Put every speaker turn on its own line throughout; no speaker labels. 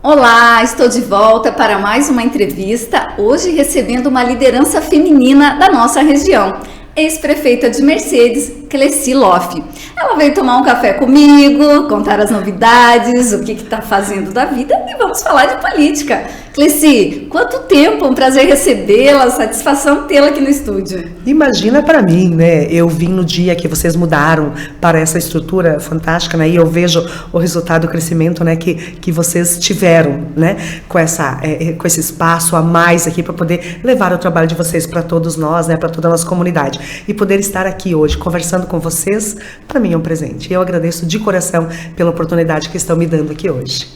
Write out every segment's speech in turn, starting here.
Olá, estou de volta para mais uma entrevista, hoje recebendo uma liderança feminina da nossa região, ex-prefeita de Mercedes, Cleci Loff. Ela veio tomar um café comigo, contar as novidades, o que está fazendo da vida e vamos falar de política. Cleci, quanto tempo, um prazer recebê-la, satisfação tê-la aqui no estúdio.
Imagina para mim, né? Eu vim no dia que vocês mudaram para essa estrutura fantástica, né? E eu vejo o resultado, o crescimento, né? Que vocês tiveram, né? Com esse espaço a mais aqui para poder levar o trabalho de vocês para todos nós, né? Para toda a nossa comunidade. E poder estar aqui hoje conversando com vocês, para mim é um presente. E eu agradeço de coração pela oportunidade que estão me dando aqui hoje.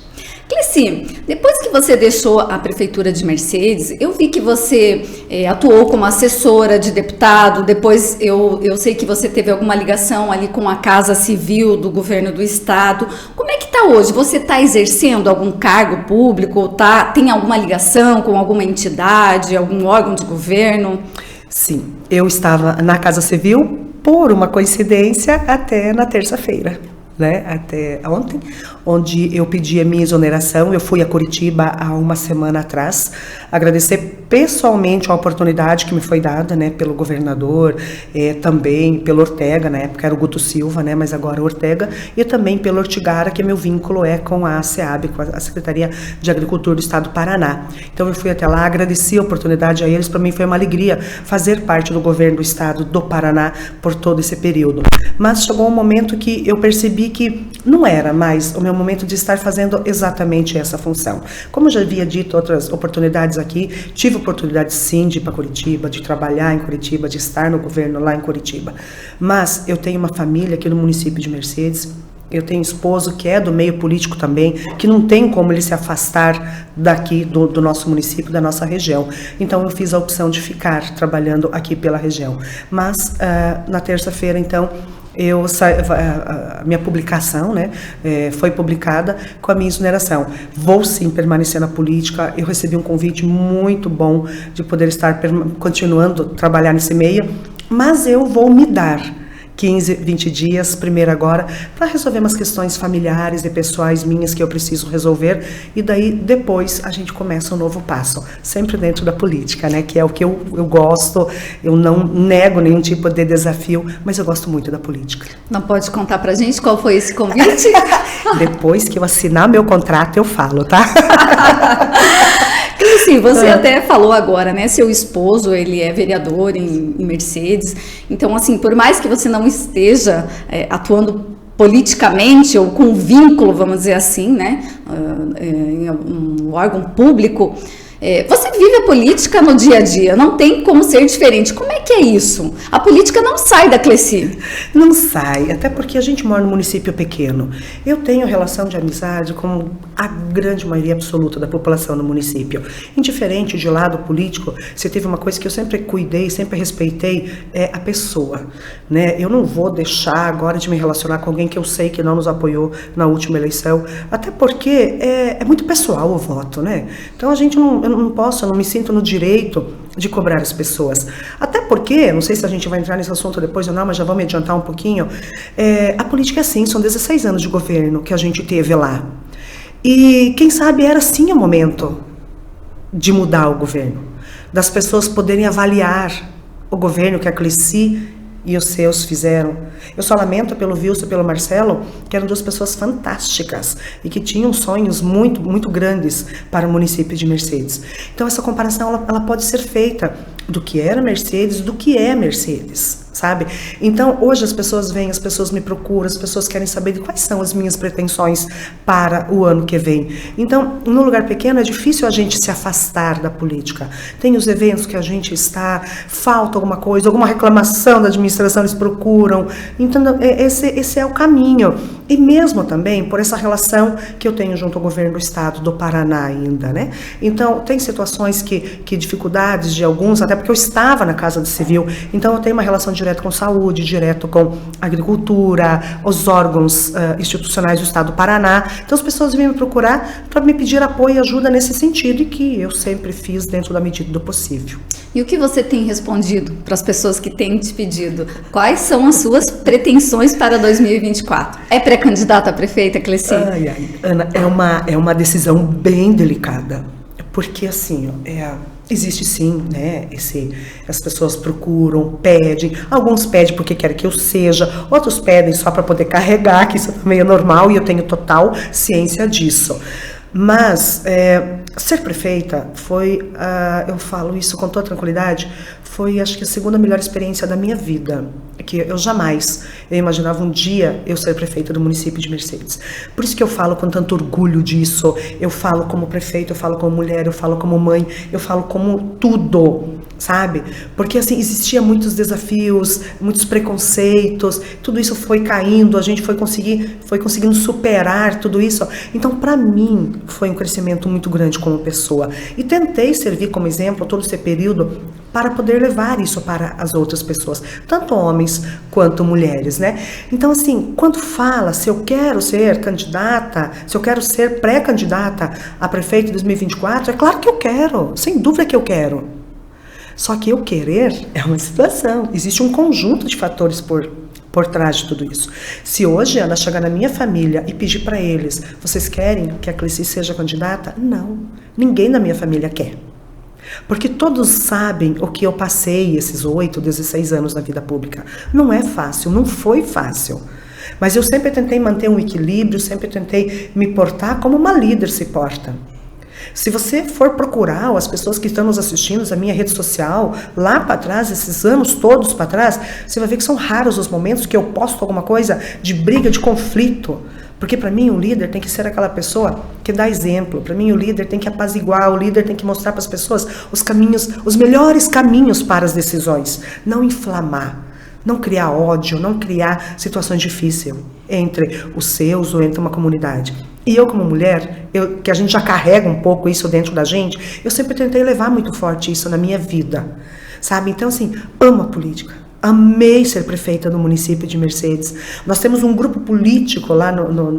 Cleci, depois que você deixou a Prefeitura de Mercedes, eu vi que você atuou como assessora de deputado, depois eu sei que você teve alguma ligação ali com a Casa Civil do governo do estado. Como é que está hoje? Você está exercendo algum cargo público? Tem alguma ligação com alguma entidade, algum órgão de governo?
Sim, eu estava na Casa Civil, por uma coincidência, até na terça-feira. Né, até ontem, onde eu pedi a minha exoneração. Eu fui a Curitiba há uma semana atrás, agradecer pessoalmente a oportunidade que me foi dada, né, pelo governador, também pelo Ortega, na época era o Guto Silva, né, mas agora o Ortega, e também pelo Ortigara, que meu vínculo é com a SEAB, com a Secretaria de Agricultura do Estado do Paraná. Então eu fui até lá, agradeci a oportunidade a eles, para mim foi uma alegria fazer parte do governo do Estado do Paraná por todo esse período. Mas chegou um momento que eu percebi que não era mais o meu momento de estar fazendo exatamente essa função. Como eu já havia dito outras oportunidades aqui, tive oportunidade sim de ir para Curitiba, de trabalhar em Curitiba, de estar no governo lá em Curitiba. Mas eu tenho uma família aqui no município de Mercedes, eu tenho um esposo que é do meio político também, que não tem como ele se afastar daqui do nosso município, da nossa região. Então eu fiz a opção de ficar trabalhando aqui pela região. Mas na terça-feira, então, a minha publicação, né, foi publicada com a minha exoneração. Vou sim permanecer na política. Eu recebi um convite muito bom de poder estar continuando a trabalhar nesse meio, mas eu vou me dar 15, 20 dias, primeiro agora, para resolver umas questões familiares e pessoais minhas que eu preciso resolver, e daí depois a gente começa um novo passo, sempre dentro da política, né, que é o que eu gosto. Eu não nego nenhum tipo de desafio, mas eu gosto muito da política.
Não pode contar pra gente qual foi esse convite?
Depois que eu assinar meu contrato eu falo, tá?
Sim, você até falou agora, né? Seu esposo, ele é vereador em Mercedes. Então, assim, por mais que você não esteja atuando politicamente ou com vínculo, vamos dizer assim, né? Em um órgão público, você vive a política no dia a dia, não tem como ser diferente. Como é que é isso? A política não sai da Cleci.
Não sai, até porque a gente mora num município pequeno. Eu tenho relação de amizade com a grande maioria absoluta da população no município. Indiferente de lado político, se teve uma coisa que eu sempre cuidei, sempre respeitei, é a pessoa, né? Eu não vou deixar agora de me relacionar com alguém que eu sei que não nos apoiou na última eleição, até porque é muito pessoal o voto, né? Então eu não me sinto no direito de cobrar as pessoas. Até porque, não sei se a gente vai entrar nesse assunto depois ou não, mas já vamos adiantar um pouquinho, a política é assim, são 16 anos de governo que a gente teve lá. E quem sabe era sim o momento de mudar o governo, das pessoas poderem avaliar o governo que a Cleci e os seus fizeram. Eu só lamento pelo Wilson e pelo Marcelo, que eram duas pessoas fantásticas e que tinham sonhos muito, muito grandes para o município de Mercedes. Então essa comparação ela pode ser feita do que era Mercedes, do que é Mercedes, sabe? Então hoje as pessoas vêm, as pessoas me procuram, as pessoas querem saber de quais são as minhas pretensões para o ano que vem. Então, num lugar pequeno é difícil a gente se afastar da política. Tem os eventos que a gente está, falta alguma coisa, alguma reclamação da administração, eles procuram. Então esse é o caminho. E mesmo também por essa relação que eu tenho junto ao governo do estado do Paraná ainda, né? Então tem situações que dificuldades de alguns, até porque eu estava na Casa Civil, então eu tenho uma relação direta direto com saúde, direto com agricultura, os órgãos institucionais do Estado do Paraná. Então as pessoas vêm me procurar para me pedir apoio e ajuda nesse sentido, e que eu sempre fiz dentro da medida do possível.
E o que você tem respondido para as pessoas que têm te pedido? Quais são as suas pretensões para 2024? É pré-candidata a prefeita, Cleci?
Ana, é uma decisão bem delicada, porque assim, existe sim, né, as pessoas procuram, pedem, alguns pedem porque querem que eu seja, outros pedem só para poder carregar, que isso também é normal e eu tenho total ciência disso. Mas ser prefeita foi, eu falo isso com toda tranquilidade, foi acho que a segunda melhor experiência da minha vida, que eu imaginava um dia eu ser prefeita do município de Mercedes. Por isso que eu falo com tanto orgulho disso, eu falo como prefeita, eu falo como mulher, eu falo como mãe, eu falo como tudo, sabe? Porque assim, existia muitos desafios, muitos preconceitos, tudo isso foi caindo, a gente foi conseguindo superar tudo isso. Então, para mim, foi um crescimento muito grande como pessoa. E tentei servir como exemplo todo esse período para poder levar isso para as outras pessoas, tanto homens quanto mulheres, né? Então, assim, quando fala se eu quero ser candidata, se eu quero ser pré-candidata a prefeito em 2024, é claro que eu quero, sem dúvida que eu quero. Só que eu querer é uma situação, existe um conjunto de fatores por trás de tudo isso. Se hoje Ana chegar na minha família e pedir para eles, vocês querem que a Cleci seja candidata? Não, ninguém da minha família quer. Porque todos sabem o que eu passei esses 8, 16 anos na vida pública. Não é fácil, não foi fácil. Mas eu sempre tentei manter um equilíbrio, sempre tentei me portar como uma líder se porta. Se você for procurar, ou as pessoas que estão nos assistindo, a minha rede social, lá para trás, esses anos todos para trás, você vai ver que são raros os momentos que eu posto alguma coisa de briga, de conflito. Porque para mim o líder tem que ser aquela pessoa que dá exemplo. Para mim o líder tem que apaziguar, o líder tem que mostrar para as pessoas os caminhos, os melhores caminhos para as decisões. Não inflamar, não criar ódio, não criar situações difíceis entre os seus ou entre uma comunidade. E eu como mulher, que a gente já carrega um pouco isso dentro da gente, eu sempre tentei levar muito forte isso na minha vida, sabe? Então assim, amo a política. Amei ser prefeita do município de Mercedes. Nós temos um grupo político lá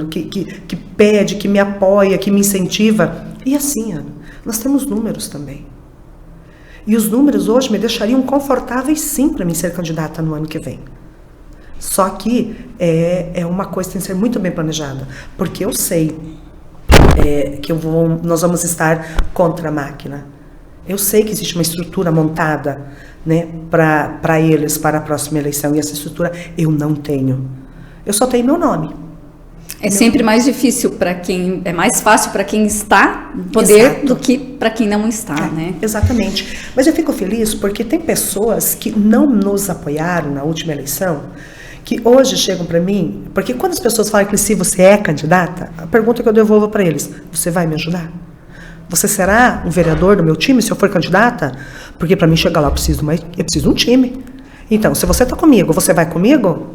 que pede, que me apoia, que me incentiva. E assim, Ana, nós temos números também. E os números hoje me deixariam confortáveis sim para mim ser candidata no ano que vem. Só que é uma coisa que tem que ser muito bem planejada. Porque eu sei que nós vamos estar contra a máquina. Eu sei que existe uma estrutura montada, né, para eles, para a próxima eleição. E essa estrutura eu não tenho. Eu só tenho meu nome.
É sempre mais difícil para quem... É mais fácil para quem está no poder. Exato. Do que para quem não está, né?
Exatamente. Mas eu fico feliz porque tem pessoas que não nos apoiaram na última eleição, que hoje chegam para mim... Porque quando as pessoas falam que se você é candidata, a pergunta que eu devolvo para eles: você vai me ajudar? Você será um vereador do meu time se eu for candidata? Porque para mim chegar lá eu preciso de um time. Então, se você está comigo, você vai comigo?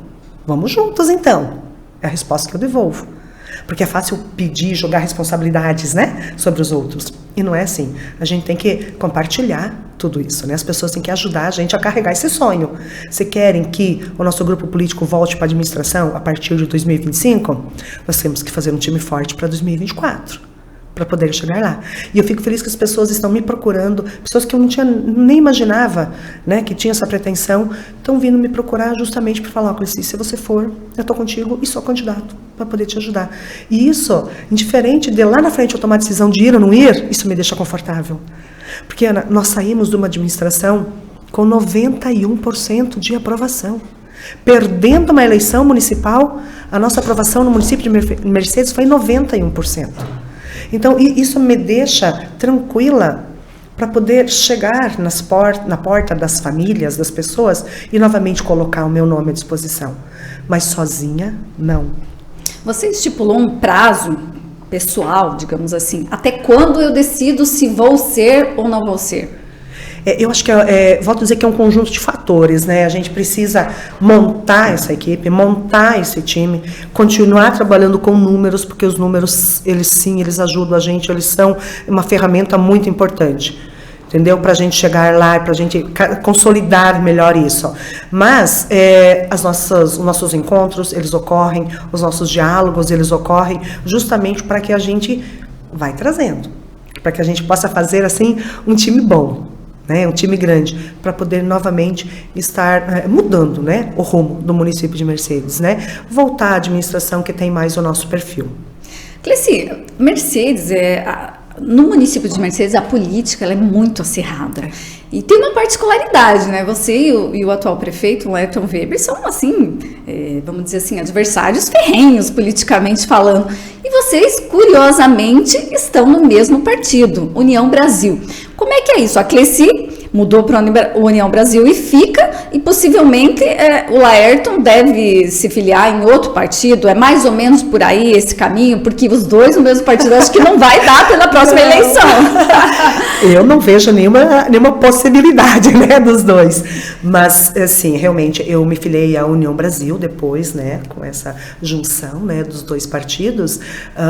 Vamos juntos então. É a resposta que eu devolvo. Porque é fácil pedir, jogar responsabilidades, né, sobre os outros. E não é assim. A gente tem que compartilhar tudo isso, né? As pessoas têm que ajudar a gente a carregar esse sonho. Se querem que o nosso grupo político volte para a administração a partir de 2025, nós temos que fazer um time forte para 2024. Para poder chegar lá. E eu fico feliz que as pessoas estão me procurando, pessoas que eu nem imaginava, né, que tinham essa pretensão, estão vindo me procurar justamente para falar: Cleci, se você for, eu estou contigo e sou candidato para poder te ajudar. E isso, indiferente de lá na frente eu tomar a decisão de ir ou não ir, isso me deixa confortável. Porque, Ana, nós saímos de uma administração com 91% de aprovação. Perdendo uma eleição municipal, a nossa aprovação no município de Mercedes foi 91%. Então, isso me deixa tranquila para poder chegar na porta das famílias, das pessoas, e novamente colocar o meu nome à disposição. Mas sozinha, não.
Você estipulou um prazo pessoal, digamos assim, até quando eu decido se vou ser ou não vou ser?
Eu acho que, volto a dizer que é um conjunto de fatores, né? A gente precisa montar essa equipe, montar esse time, continuar trabalhando com números, porque os números, eles ajudam a gente, eles são uma ferramenta muito importante. entendeu? Para a gente chegar lá, para a gente consolidar melhor isso. Mas os nossos encontros, eles ocorrem, os nossos diálogos, eles ocorrem justamente para que a gente vai trazendo, para que a gente possa fazer assim um time bom, né, um time grande, para poder novamente estar mudando, né, o rumo do município de Mercedes, né, voltar à administração que tem mais o nosso perfil.
Cleci, Mercedes, no município de Mercedes, a política ela é muito acirrada. E tem uma particularidade, né? Você e o atual prefeito, o Ayrton Weber, são, assim, vamos dizer assim, adversários ferrenhos, politicamente falando. E vocês, curiosamente, estão no mesmo partido, União Brasil. Como é que é isso? A Cleci mudou para a União Brasil e fica, e possivelmente o Laerton deve se filiar em outro partido, é mais ou menos por aí esse caminho, porque os dois no mesmo partido acho que não vai dar pela próxima eleição.
Eu não vejo nenhuma possibilidade, né, dos dois, mas, assim, realmente, eu me filiei à União Brasil depois, né, com essa junção, né, dos dois partidos.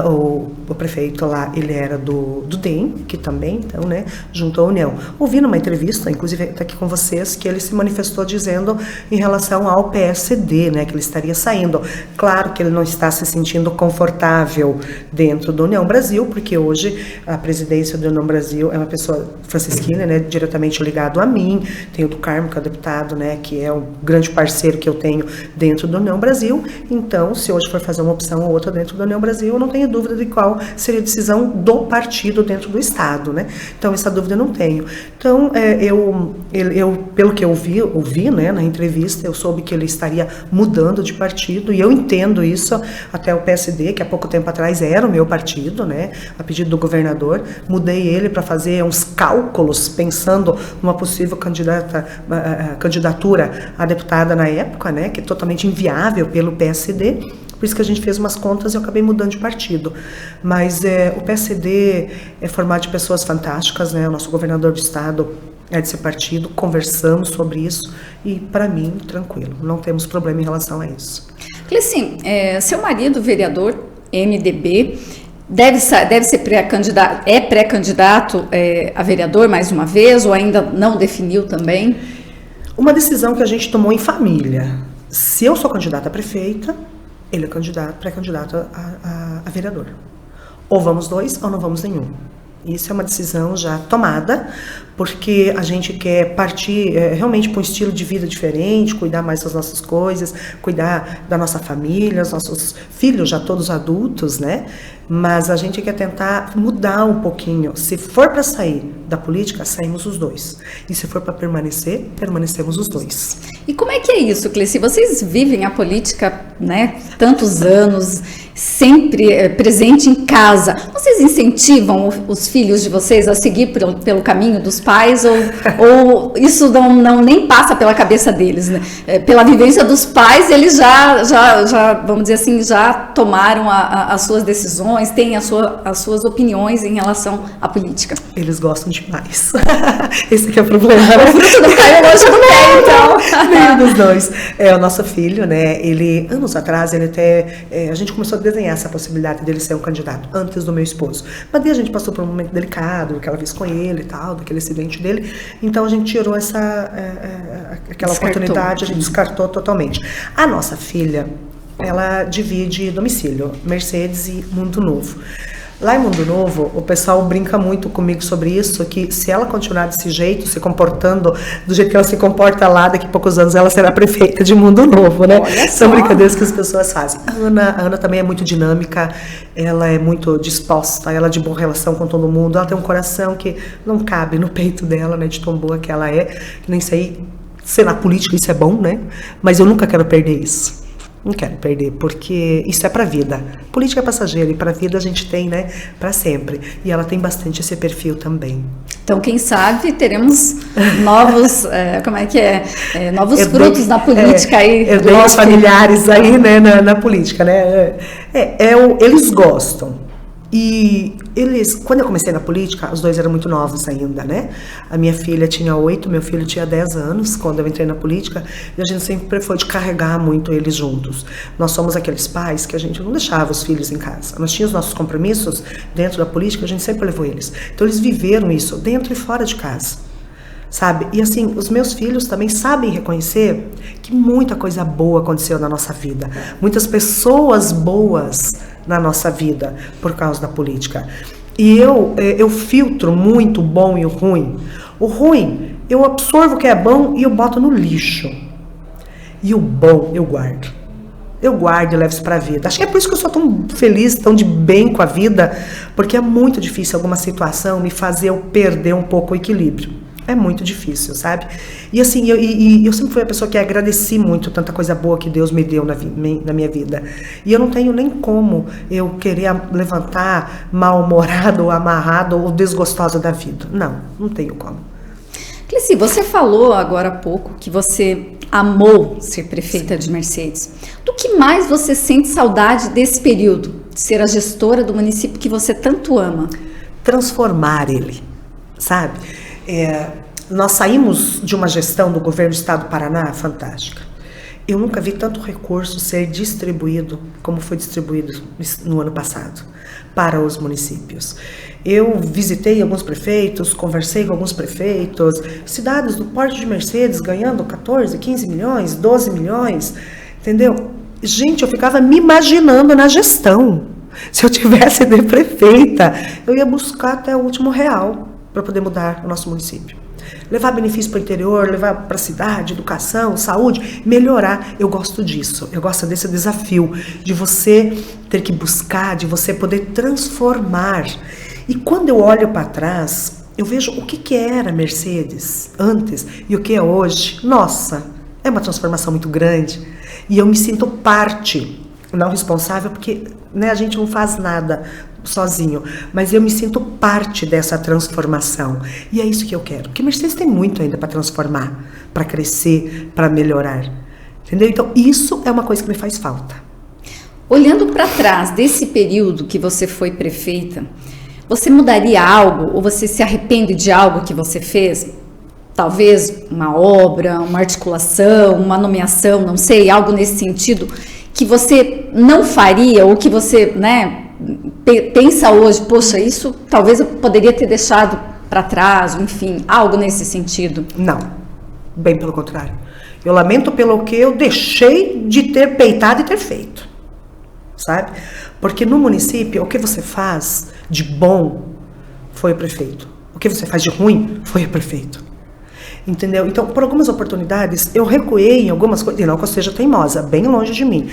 O prefeito lá, ele era do DEM, que também, então, né, juntou a União. Ouvi numa entrevista, inclusive está aqui com vocês, que ele se manifestou dizendo em relação ao PSD, né, que ele estaria saindo. Claro que ele não está se sentindo confortável dentro da União Brasil, porque hoje a presidência da União Brasil é uma pessoa francisquina, né, diretamente ligado a mim, tem o do Carmo, que é o deputado, né, que é um grande parceiro que eu tenho dentro da União Brasil. Então, se hoje for fazer uma opção ou outra dentro da União Brasil, eu não tenho dúvida de qual seria a decisão do partido dentro do Estado, né. Então, essa dúvida eu não tenho. Então, eu pelo que eu ouvi, né, na entrevista, eu soube que ele estaria mudando de partido, e eu entendo isso. Até o PSD, que há pouco tempo atrás era o meu partido, né, a pedido do governador, mudei ele para fazer uns cálculos, pensando numa possível candidatura a deputada na época, né, que é totalmente inviável pelo PSD. Por isso que a gente fez umas contas e eu acabei mudando de partido. Mas o PSD é formado de pessoas fantásticas, né? O nosso governador de estado é desse partido, conversamos sobre isso e, para mim, tranquilo, não temos problema em relação a isso.
Cleci, seu marido, vereador, MDB, deve ser pré-candidato, pré-candidato a vereador mais uma vez, ou ainda não definiu também?
Uma decisão que a gente tomou em família. Se eu sou candidata a prefeita, ele é pré-candidato a vereador. Ou vamos dois, ou não vamos nenhum. Isso é uma decisão já tomada, porque a gente quer partir realmente para um estilo de vida diferente, cuidar mais das nossas coisas, cuidar da nossa família, os nossos filhos já todos adultos, né? Mas a gente quer tentar mudar um pouquinho. Se for para sair da política, saímos os dois. E se for para permanecer, permanecemos os dois.
E como é que é isso, Cleci? Vocês vivem a política, né, tantos anos, sempre presente em casa. Vocês incentivam os filhos de vocês a seguir pelo caminho dos pais, ou isso não nem passa pela cabeça deles, né? Pela vivência dos pais, eles já vamos dizer assim, já tomaram as suas decisões, têm as suas opiniões em relação à política.
Eles gostam demais. Esse aqui é o problema.
O fruto não caiu hoje no pé, então.
Nenhum dos dois. O nosso filho, né, ele, anos atrás, ele até, a gente começou a desenhar essa possibilidade dele ser um candidato, antes do meu esposo. Mas daí a gente passou por um momento delicado, aquela vez com ele e tal, daquele acidente dele, então a gente tirou aquela oportunidade, a gente descartou totalmente. A nossa filha, ela divide domicílio, Mercedes e Mundo Novo. Lá em Mundo Novo, o pessoal brinca muito comigo sobre isso, que se ela continuar desse jeito, se comportando do jeito que ela se comporta lá, daqui a poucos anos ela será prefeita de Mundo Novo, né? São brincadeiras que as pessoas fazem. A Ana também é muito dinâmica, ela é muito disposta, ela é de boa relação com todo mundo, ela tem um coração que não cabe no peito dela, né, de tão boa que ela é. Nem sei se na política isso é bom, né? Mas eu nunca quero perder isso. Não quero perder, porque isso é para a vida. Política é passageira e para a vida a gente tem, né, para sempre. E ela tem bastante esse perfil também.
Então, quem sabe, teremos novos, novos frutos na política aí.
Novos familiares aí, né, na política, né. Eles gostam. E eles, quando eu comecei na política, os dois eram muito novos ainda, né? A minha filha tinha 8, meu filho tinha 10 anos quando eu entrei na política, e a gente sempre foi de carregar muito eles juntos. Nós somos aqueles pais que a gente não deixava os filhos em casa. Nós tínhamos nossos compromissos dentro da política, a gente sempre levou eles. Então eles viveram isso dentro e fora de casa, sabe? E assim, os meus filhos também sabem reconhecer que muita coisa boa aconteceu na nossa vida. Muitas pessoas boas na nossa vida por causa da política. E eu filtro muito o bom e o ruim. O ruim, eu absorvo o que é bom e eu boto no lixo. E o bom, eu guardo. Eu guardo e levo isso para a vida. Acho que é por isso que eu sou tão feliz, tão de bem com a vida, porque é muito difícil alguma situação me fazer eu perder um pouco o equilíbrio. É muito difícil, sabe? E assim, eu sempre fui a pessoa que agradeci muito tanta coisa boa que Deus me deu na minha vida. E eu não tenho nem como eu querer levantar mal-humorado, ou amarrado, ou desgostosa da vida. Não tenho como.
Cleci, você falou agora há pouco que você amou ser prefeita de Mercedes. Do que mais você sente saudade desse período? De ser a gestora do município que você tanto ama?
Transformar ele, sabe? Nós saímos de uma gestão do governo do estado do Paraná fantástica. Eu nunca vi tanto recurso ser distribuído como foi distribuído no ano passado para os municípios. Eu visitei alguns prefeitos, conversei com alguns prefeitos, cidades do porte de Mercedes ganhando 14, 15 milhões, 12 milhões, entendeu? Gente, eu ficava me imaginando na gestão. Se eu tivesse de prefeita, eu ia buscar até o último real para poder mudar o nosso município. Levar benefício para o interior, levar para a cidade, educação, saúde, melhorar. Eu gosto disso, eu gosto desse desafio, de você ter que buscar, de você poder transformar. E quando eu olho para trás, eu vejo o que era Mercedes antes e o que é hoje. Nossa, é uma transformação muito grande. E eu me sinto parte, não responsável, porque a gente não faz nada sozinho, mas eu me sinto parte dessa transformação. E é isso que eu quero. Porque Mercedes tem muito ainda para transformar, para crescer, para melhorar. Entendeu? Então, isso é uma coisa que me faz falta.
Olhando para trás desse período que você foi prefeita, você mudaria algo ou você se arrepende de algo que você fez? Talvez uma obra, uma articulação, uma nomeação, não sei, algo nesse sentido que você não faria ou que você, pensa hoje, poxa, isso talvez eu poderia ter deixado para trás, enfim, algo nesse sentido?
Não, bem pelo contrário. Eu lamento pelo que eu deixei de ter peitado e ter feito, sabe? Porque no município, o que você faz de bom foi o prefeito. O que você faz de ruim foi o prefeito. Entendeu? Então, por algumas oportunidades, eu recuei em algumas coisas, e não que eu seja teimosa, bem longe de mim.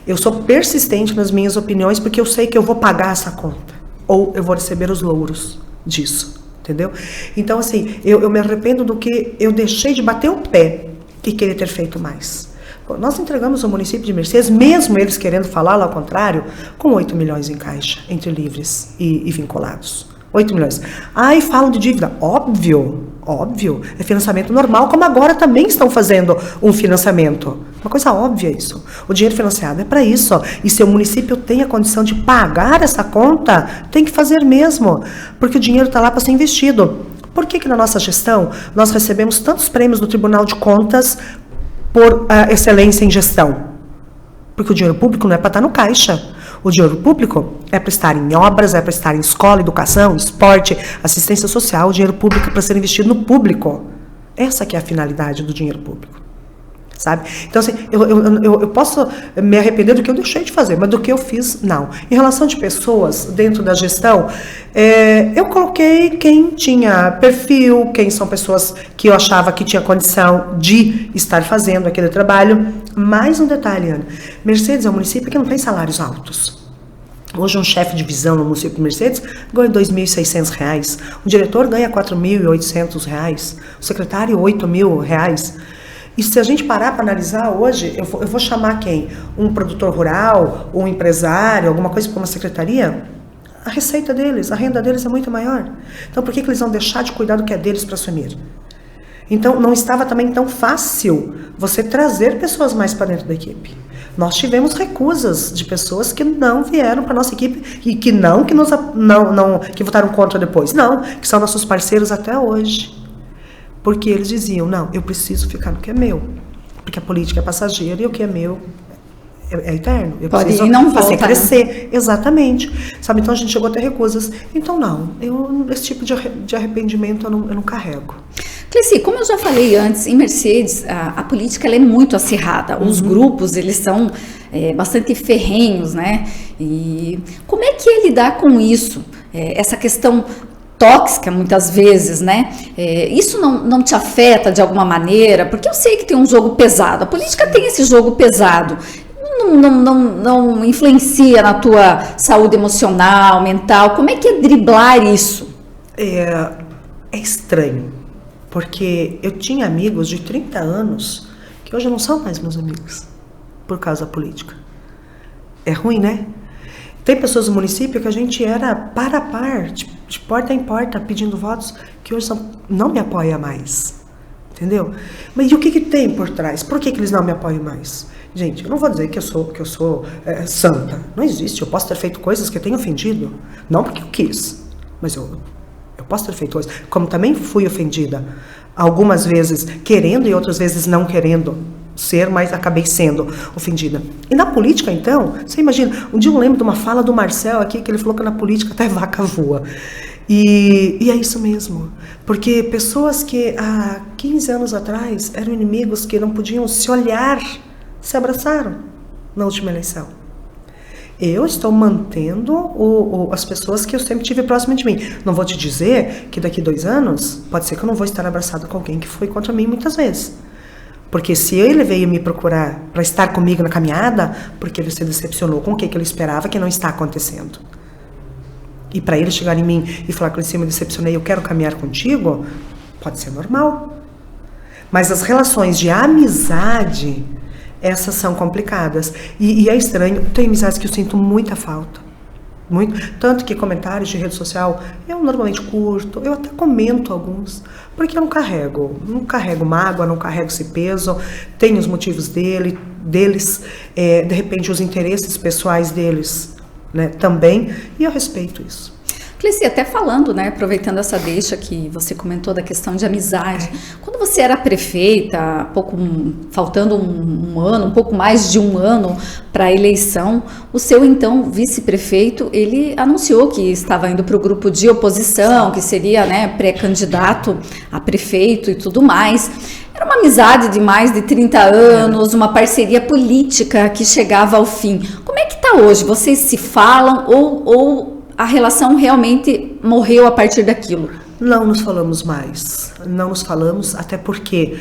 Eu sou persistente nas minhas opiniões porque eu sei que eu vou pagar essa conta. Ou eu vou receber os louros disso. Entendeu? Então, assim, eu me arrependo do que eu deixei de bater o pé e querer ter feito mais. Nós entregamos o município de Mercedes, mesmo eles querendo falar lá ao contrário, com 8 milhões em caixa, entre livres e vinculados. 8 milhões. E falam de dívida. Óbvio. É financiamento normal, como agora também estão fazendo um financiamento. Uma coisa óbvia isso. O dinheiro financiado é para isso. E se o município tem a condição de pagar essa conta, tem que fazer mesmo. Porque o dinheiro está lá para ser investido. Por que na nossa gestão nós recebemos tantos prêmios do Tribunal de Contas por excelência em gestão? Porque o dinheiro público não é para estar no caixa. O dinheiro público é para estar em obras, é para estar em escola, educação, esporte, assistência social. O dinheiro público é para ser investido no público. Essa que é a finalidade do dinheiro público. Sabe? Então, assim, eu posso me arrepender do que eu deixei de fazer, mas do que eu fiz, não. Em relação de pessoas dentro da gestão, eu coloquei quem tinha perfil, quem são pessoas que eu achava que tinha condição de estar fazendo aquele trabalho. Mais um detalhe, Ana. Mercedes é um município que não tem salários altos. Hoje um chefe de divisão no município de Mercedes ganha R$ 2.600. O diretor ganha R$ 4.800. O secretário R$ 8.000. E se a gente parar para analisar hoje, eu vou chamar quem? Um produtor rural, um empresário, alguma coisa para uma secretaria? A receita deles, a renda deles é muito maior. Então por que eles vão deixar de cuidar do que é deles para assumir? Então não estava também tão fácil você trazer pessoas mais para dentro da equipe. Nós tivemos recusas de pessoas que não vieram para nossa equipe e que que votaram contra depois. Não, que são nossos parceiros até hoje. Porque eles diziam, não, eu preciso ficar no que é meu. Porque a política é passageira e o que é meu é eterno. Eu preciso fazer crescer. Né? Exatamente. Sabe, então a gente chegou a ter recusas. Então não, esse tipo de arrependimento eu não carrego.
Cleci, como eu já falei antes, em Mercedes a política ela é muito acirrada. Os grupos, eles são bastante ferrenhos, né? E como é que é lidar com isso? Essa questão tóxica, muitas vezes, né? Isso não te afeta de alguma maneira? Porque eu sei que tem um jogo pesado. A política tem esse jogo pesado. Não influencia na tua saúde emocional, mental? Como é que é driblar isso?
É estranho. Porque eu tinha amigos de 30 anos que hoje não são mais meus amigos por causa da política. É ruim, né? Tem pessoas do município que a gente era par a par, de porta em porta, pedindo votos, que hoje não me apoiam mais. Entendeu? Mas e o que tem por trás? Por que eles não me apoiam mais? Gente, eu não vou dizer que eu sou santa. Não existe. Eu posso ter feito coisas que eu tenho ofendido. Não porque eu quis, mas eu posso ter feito coisas. Como também fui ofendida. Algumas vezes querendo e outras vezes não querendo ser, mas acabei sendo ofendida. E na política, então, você imagina, um dia eu lembro de uma fala do Marcel aqui, que ele falou que na política até vaca voa. E é isso mesmo. Porque pessoas que há 15 anos atrás eram inimigos que não podiam se olhar, se abraçaram na última eleição. Eu estou mantendo as pessoas que eu sempre tive próximo de mim. Não vou te dizer que daqui 2 anos, pode ser que eu não vou estar abraçado com alguém que foi contra mim muitas vezes. Porque se ele veio me procurar para estar comigo na caminhada, porque ele se decepcionou com o que ele esperava, que não está acontecendo. E para ele chegar em mim e falar que eu me decepcionei, eu quero caminhar contigo, pode ser normal. Mas as relações de amizade, essas são complicadas. E é estranho, tem amizades que eu sinto muita falta. Muito. Tanto que comentários de rede social, eu normalmente curto, eu até comento alguns, porque eu não carrego mágoa, não carrego esse peso, tenho os motivos deles, de repente os interesses pessoais deles, né, também, e eu respeito isso.
Cleci, até falando, né, aproveitando essa deixa que você comentou da questão de amizade, quando você era prefeita, faltando um ano, um pouco mais de um ano para a eleição, o seu então vice-prefeito, ele anunciou que estava indo para o grupo de oposição, que seria, né, pré-candidato a prefeito e tudo mais. Era uma amizade de mais de 30 anos, uma parceria política que chegava ao fim. Como é que está hoje? Vocês se falam ou a relação realmente morreu a partir daquilo?
Não nos falamos mais, não nos falamos, até porque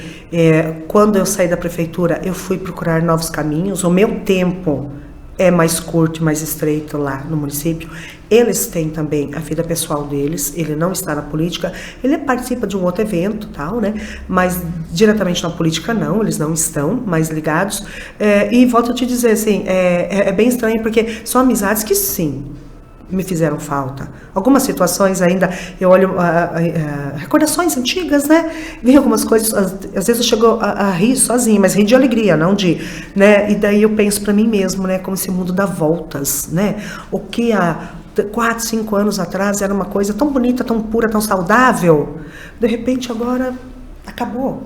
quando eu saí da prefeitura eu fui procurar novos caminhos, o meu tempo é mais curto e mais estreito lá no município. Eles têm também a vida pessoal deles, ele não está na política, ele participa de um outro evento, tal, né? Mas diretamente na política não, eles não estão mais ligados. E volto a te dizer, assim, é bem estranho, porque são amizades que sim, me fizeram falta. Algumas situações ainda, eu olho recordações antigas, né? Vi algumas coisas, às vezes eu chego a rir sozinha, mas rir de alegria, não de, né? E daí eu penso para mim mesmo, né? Como esse mundo dá voltas, né? O que há 4, 5 anos atrás era uma coisa tão bonita, tão pura, tão saudável, de repente agora acabou,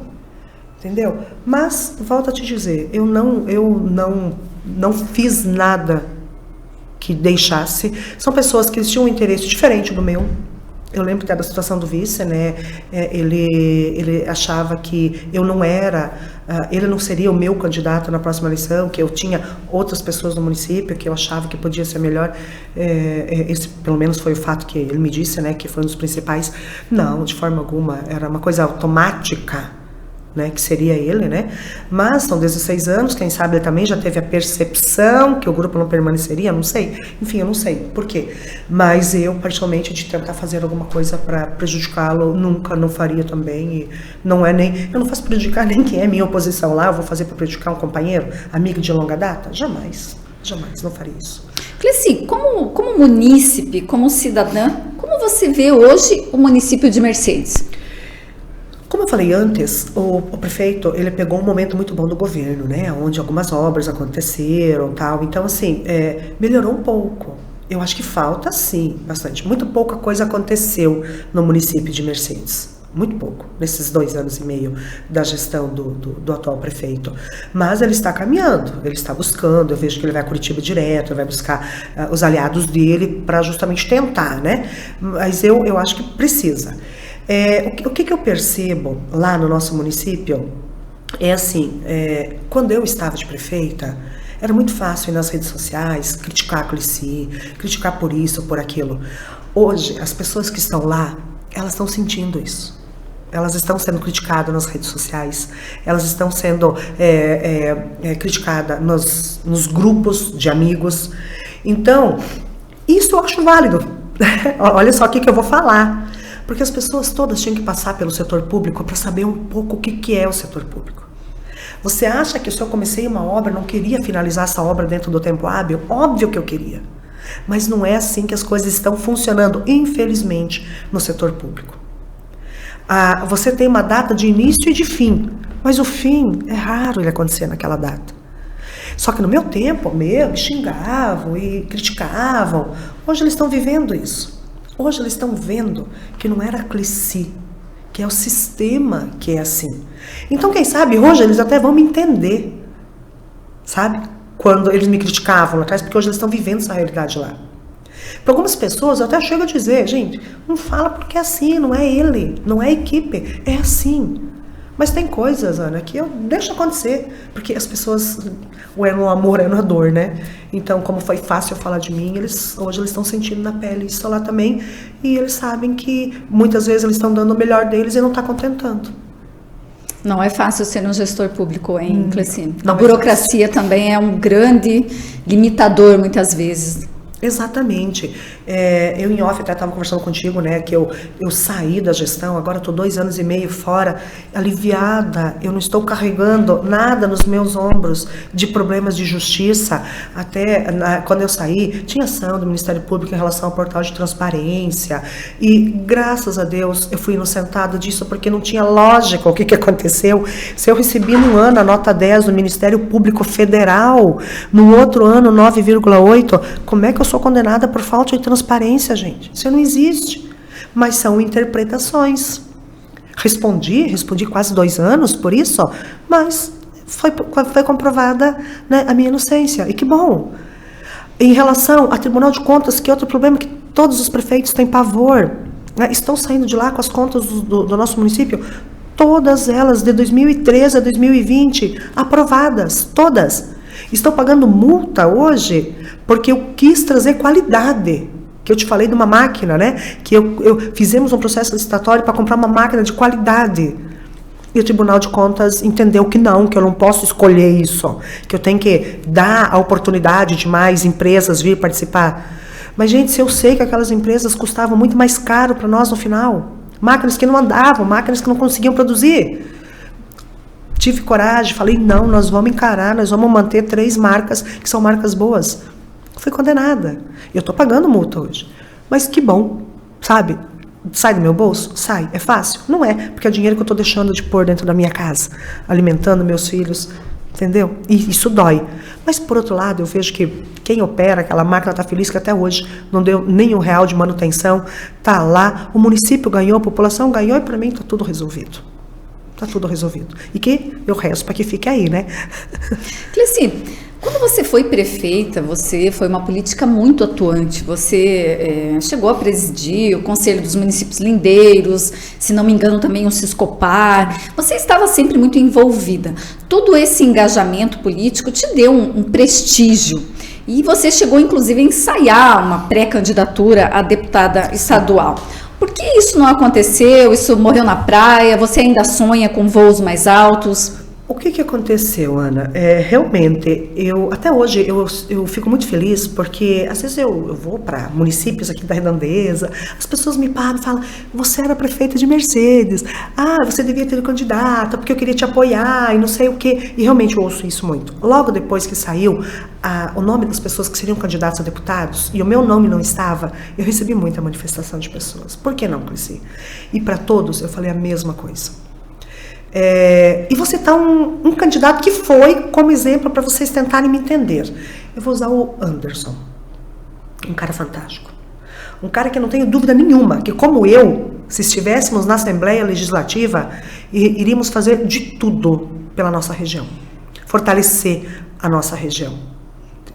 entendeu? Mas, volto a te dizer, eu não fiz nada que deixasse. São pessoas que tinham um interesse diferente do meu. Eu lembro que da situação do vice, né? Ele achava que eu não era, ele não seria o meu candidato na próxima eleição, que eu tinha outras pessoas no município que eu achava que podia ser melhor. Esse, pelo menos, foi o fato que ele me disse, né? Que foi um dos principais. Não, de forma alguma. Era uma coisa automática, né, que seria ele, né? Mas são 16 anos, quem sabe ele também já teve a percepção que o grupo não permaneceria, não sei. Enfim, eu não sei por quê. Mas eu, particularmente, de tentar fazer alguma coisa para prejudicá-lo, nunca não faria também. E não é nem, eu não faço prejudicar nem quem é minha oposição lá, eu vou fazer para prejudicar um companheiro, amigo de longa data? Jamais, não faria isso.
Cleci, como munícipe, como cidadã, como você vê hoje o município de Mercedes?
Como eu falei antes, o prefeito, ele pegou um momento muito bom do governo, né? Onde algumas obras aconteceram, tal. Então, assim, melhorou um pouco. Eu acho que falta, sim, bastante. Muito pouca coisa aconteceu no município de Mercedes. Muito pouco, nesses 2 anos e meio da gestão do atual prefeito. Mas ele está caminhando, ele está buscando, eu vejo que ele vai a Curitiba direto, vai buscar os aliados dele para justamente tentar, né? Mas eu acho que precisa. O que eu percebo lá no nosso município é assim, quando eu estava de prefeita, era muito fácil ir nas redes sociais, criticar a Cleci, criticar por isso, por aquilo. Hoje, as pessoas que estão lá, elas estão sentindo isso. Elas estão sendo criticadas nas redes sociais, elas estão sendo criticadas nos grupos de amigos. Então, isso eu acho válido. Olha só o que eu vou falar. Porque as pessoas todas tinham que passar pelo setor público para saber um pouco o que é o setor público. Você acha que se eu comecei uma obra, não queria finalizar essa obra dentro do tempo hábil? Óbvio que eu queria. Mas não é assim que as coisas estão funcionando, infelizmente, no setor público. Você tem uma data de início e de fim, mas o fim é raro ele acontecer naquela data. Só que no meu tempo, me xingavam e criticavam. Hoje eles estão vivendo isso. Hoje eles estão vendo que não era a Cleci, que é o sistema que é assim. Então, quem sabe, hoje eles até vão me entender, sabe? Quando eles me criticavam lá atrás, porque hoje eles estão vivendo essa realidade lá. Para algumas pessoas, eu até chego a dizer, gente, não fala porque é assim, não é ele, não é a equipe, é assim. Mas tem coisas, Ana, que eu deixo acontecer, porque as pessoas, ou é no amor, é na dor, né? Então, como foi fácil falar de mim, hoje eles estão sentindo na pele isso lá também, e eles sabem que muitas vezes eles estão dando o melhor deles e não está contentando. Não é fácil ser um gestor público, hein, Cleci?
A burocracia também é um grande limitador, muitas vezes.
Exatamente. Eu em off até estava conversando contigo, né, que eu saí da gestão, agora estou 2 anos e meio fora, aliviada, eu não estou carregando nada nos meus ombros de problemas de justiça. Até quando eu saí, tinha ação do Ministério Público em relação ao portal de transparência, e graças a Deus eu fui inocentado disso, porque não tinha lógica o que aconteceu. Se eu recebi num ano a nota 10 do Ministério Público Federal, no outro ano 9,8, como é que eu sou condenada por falta de transparência, gente? Isso não existe. Mas são interpretações. Respondi quase 2 anos por isso, mas foi comprovada, né, a minha inocência. E que bom. Em relação ao Tribunal de Contas, que é outro problema que todos os prefeitos têm pavor, né, estão saindo de lá com as contas do nosso município, todas elas, de 2013 a 2020, aprovadas, todas. Estou pagando multa hoje porque eu quis trazer qualidade. Que eu te falei de uma máquina, né? Que fizemos um processo licitatório para comprar uma máquina de qualidade. E o Tribunal de Contas entendeu que eu não posso escolher isso. Que eu tenho que dar a oportunidade de mais empresas vir participar. Mas, gente, se eu sei que aquelas empresas custavam muito mais caro para nós no final. Máquinas que não andavam, máquinas que não conseguiam produzir. Tive coragem, falei, não, nós vamos encarar, nós vamos manter 3 marcas que são marcas boas. Fui condenada. Eu estou pagando multa hoje. Mas que bom, sabe? Sai do meu bolso? Sai. É fácil? Não é, porque é dinheiro que eu estou deixando de pôr dentro da minha casa, alimentando meus filhos, entendeu? E isso dói. Mas, por outro lado, eu vejo que quem opera aquela máquina está feliz que até hoje não deu nem R$1 de manutenção, está lá, o município ganhou, a população ganhou e para mim está tudo resolvido. Está tudo resolvido. E que eu rezo para que fique aí, né?
Cleci, quando você foi prefeita, você foi uma política muito atuante. Você chegou a presidir o Conselho dos Municípios Lindeiros, se não me engano também o Siscopar. Você estava sempre muito envolvida. Todo esse engajamento político te deu um prestígio. E você chegou, inclusive, a ensaiar uma pré-candidatura a deputada estadual. Por que isso não aconteceu? Isso morreu na praia? Você ainda sonha com voos mais altos?
O que aconteceu, Ana? Realmente, até hoje eu fico muito feliz porque às vezes eu vou para municípios aqui da Redondeza, as pessoas me param e falam, você era prefeita de Mercedes, você devia ter candidata porque eu queria te apoiar e não sei o quê. E realmente eu ouço isso muito. Logo depois que saiu o nome das pessoas que seriam candidatos a deputados e o meu nome não estava, eu recebi muita manifestação de pessoas. Por que não, Cleci? E para todos eu falei a mesma coisa. E vou citar um candidato que foi como exemplo para vocês tentarem me entender. Eu vou usar o Anderson, um cara fantástico. Um cara que eu não tenho dúvida nenhuma, que como eu, se estivéssemos na Assembleia Legislativa, iríamos fazer de tudo pela nossa região. Fortalecer a nossa região.